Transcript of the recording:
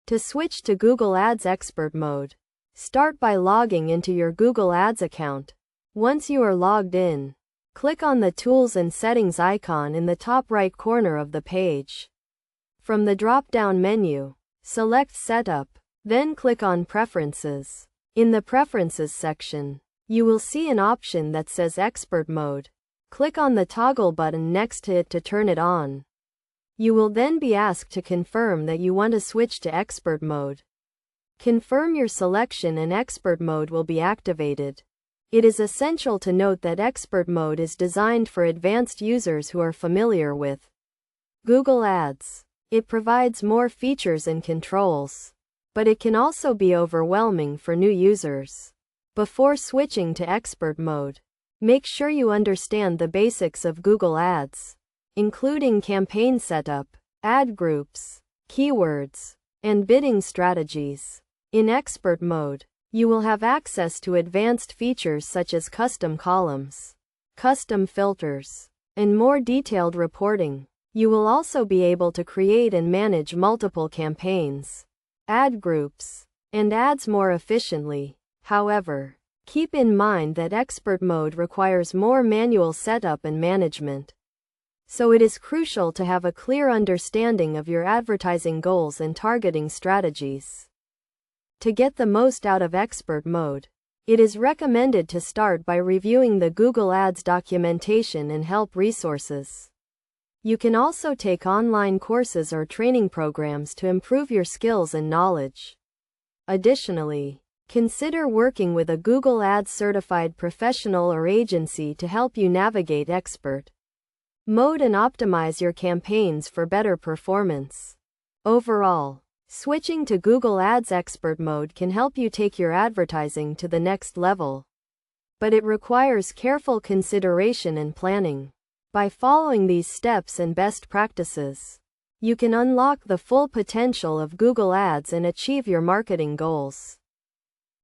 To switch to Google Ads Expert Mode, start by logging into your Google Ads account. Once you are logged in, click on the Tools and Settings icon in the top right corner of the page. From the drop-down menu, select Setup, then click on Preferences. In the Preferences section, you will see an option that says Expert Mode. Click on the toggle button next to it to turn it on. You will then be asked to confirm that you want to switch to Expert Mode. Confirm your selection and Expert Mode will be activated. It is essential to note that Expert Mode is designed for advanced users who are familiar with Google Ads. It provides more features and controls, but it can also be overwhelming for new users. Before switching to Expert Mode, make sure you understand the basics of Google Ads, including campaign setup, ad groups, keywords, and bidding strategies. In Expert Mode, you will have access to advanced features such as custom columns, custom filters, and more detailed reporting. You will also be able to create and manage multiple campaigns, ad groups, and ads more efficiently. However, keep in mind that Expert Mode requires more manual setup and management. So it is crucial to have a clear understanding of your advertising goals and targeting strategies. To get the most out of Expert Mode, it is recommended to start by reviewing the Google Ads documentation and help resources. You can also take online courses or training programs to improve your skills and knowledge. Additionally, consider working with a Google Ads certified professional or agency to help you navigate Expert Mode and optimize your campaigns for better performance. Overall, switching to Google Ads Expert Mode can help you take your advertising to the next level. But it requires careful consideration and planning. By following these steps and best practices, you can unlock the full potential of Google Ads and achieve your marketing goals.